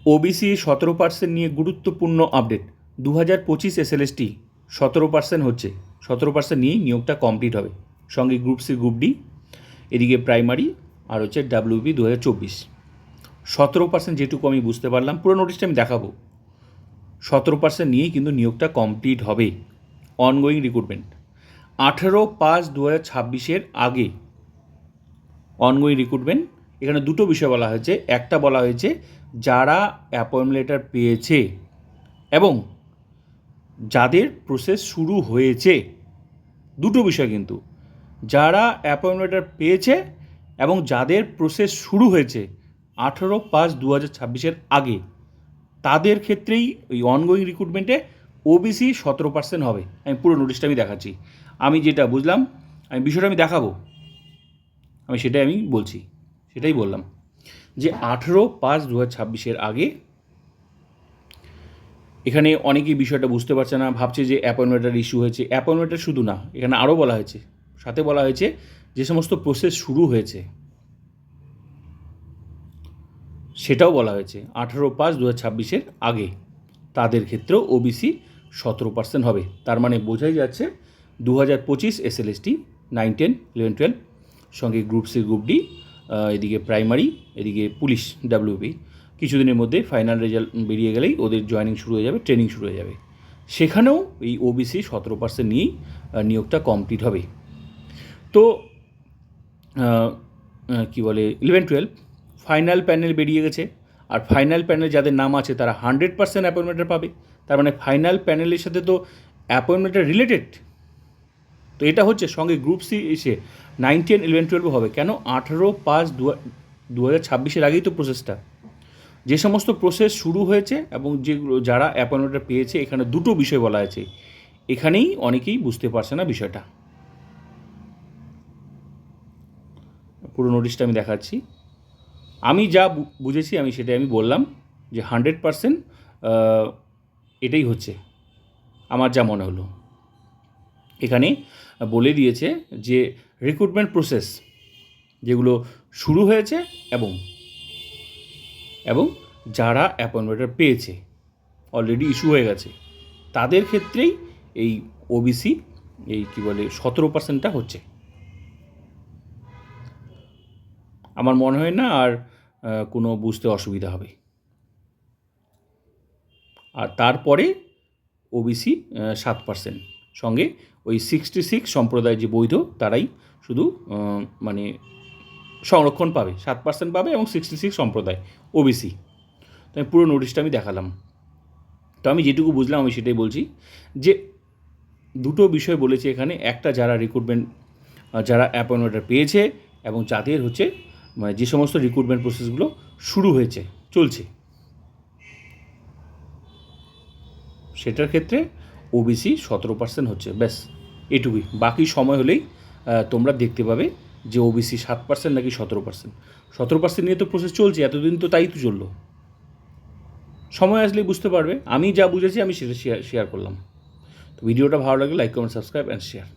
OBC 17% নিয়ে গুরুত্বপূর্ণ update. 2025 SLST 17% হচ্ছে, 17% নিয়েই নিয়োগটা কমপ্লিট হবে। সঙ্গে গ্রুপ সি, গ্রুপ ডি, এদিকে প্রাইমারি, আর হচ্ছে ডাব্লিউবি 2024। 17% যেটুকু আমি বুঝতে পারলাম, পুরো নোটিশটা আমি দেখাবো। 17% নিয়েই কিন্তু নিয়োগটা কমপ্লিট হবে। অনগোয়িং রিক্রুটমেন্ট 18/5/2026 আগে অনগোয়িং রিক্রুটমেন্ট। এখানে দুটো বিষয় বলা হয়েছে। একটা বলা হয়েছে যারা অ্যাপয়েন্টমেন্ট লেটার পেয়েছে এবং যাদের প্রসেস শুরু হয়েছে, দুটো বিষয় কিন্তু, যারা অ্যাপয়েন্টমেন্ট লেটার পেয়েছে এবং যাদের প্রসেস শুরু হয়েছে 18/5/2026 আগে, তাদের ক্ষেত্রেই ওই অনগোয়িং রিক্রুটমেন্টে ওবিসি 17% হবে। আমি পুরো নোটিশটা আমি দেখাচ্ছি। আমি যেটা বুঝলাম, আমি বিষয়টা আমি দেখাবো, আমি সেটাই আমি বলছি, সেটাই বললাম যে 18/5/2026 আগে। এখানে অনেকেই বিষয়টা বুঝতে পারছে না, ভাবছে যে অ্যাপয়েন্টমেন্ট লেটার ইস্যু হয়েছে। অ্যাপয়েন্টমেন্ট লেটার শুধু না, এখানে আরও বলা হয়েছে, সাথে বলা হয়েছে যে সমস্ত প্রসেস শুরু হয়েছে সেটাও বলা হয়েছে 18/5/2026 আগে, তাদের ক্ষেত্রেও ওবিসি 17% হবে। তার মানে বোঝাই যাচ্ছে 2025 এসএলএসটি 9, 10, 11, 12, সঙ্গে গ্রুপ সি, গ্রুপ ডি, এদিকে প্রাইমারি, এদিকে পুলিশ ডাব্লিউবি, কিছুদিনের মধ্যে ফাইনাল রেজাল্ট বেরিয়ে গেলেই ওদের জয়েনিং শুরু হয়ে যাবে, ট্রেনিং শুরু হয়ে যাবে। সেখানেও এই ওবিসি 17% নিয়েই নিয়োগটা কমপ্লিট হবে। তো কী বলে, 11, 12 ফাইনাল প্যানেল বেরিয়ে গেছে, আর ফাইনাল প্যানেল যাদের নাম আছে তারা 100% অ্যাপয়েন্টমেন্টটা পাবে। তার মানে ফাইনাল প্যানেলের সাথে তো অ্যাপয়েন্টমেন্টটা রিলেটেড। তো এটা হচ্ছে, সঙ্গে গ্রুপ সি এসে 9, 10, 11, 12 হবে। কেন? 18/5/2026 আগেই তো প্রসেসটা। যে সমস্ত প্রসেস শুরু হয়েছে এবং যেগুলো যারা অ্যাপয়েন্টমেন্টটা পেয়েছে, এখানে দুটো বিষয় বলা আছে। এখানেই অনেকেই বুঝতে পারছে না বিষয়টা। পুরো নোটিশটা আমি দেখাচ্ছি। আমি যা বুঝেছি আমি সেটাই আমি বললাম, যে 100% এটাই হচ্ছে, আমার যা মনে হলো। এখানে বলে দিয়েছে যে রিক্রুটমেন্ট প্রসেস যেগুলো শুরু হয়েছে এবং যারা অ্যাপয়েন্টমেন্ট পেয়েছে, অলরেডি ইস্যু হয়ে গেছে, তাদের ক্ষেত্রেই এই ওবিসি এই কী বলে 17%টা হচ্ছে। আমার মনে হয় না আর কোনো বুঝতে অসুবিধা হবে। আর তারপরে ওবিসি 7%, সঙ্গে ওই 66 সম্প্রদায় যে বৈধ, তারাই শুধু মানে সংরক্ষণ পাবে, 7% পাবে, এবং 66 সম্প্রদায় ওবিসি। তো আমি পুরো নোটিশটা আমি দেখালাম। তো আমি যেটুকু বুঝলাম আমি সেটাই বলছি, যে দুটো বিষয় বলেছে এখানে। একটা, যারা রিক্রুটমেন্ট, যারা অ্যাপয়েন্টমেন্ট পেয়েছে এবং যাদের হচ্ছে মানে যে সমস্ত রিক্রুটমেন্ট প্রসেসগুলো শুরু হয়েছে, চলছে, সেটার ক্ষেত্রে ওবিসি 17% হচ্ছে। ব্যাস এটুকুই। বাকি সময় হলেই তোমরা দেখতে পাবে যে ওবিসি 7% নাকি 17%। 17% নিয়ে তো প্রসেস চলছে, এতদিন তো তাই তো চললো। সময় আসলেই বুঝতে পারবে। আমি যা বুঝেছি আমি সেটা শেয়ার করলাম। তো ভিডিওটা ভালো লাগলে like, comment, subscribe and share.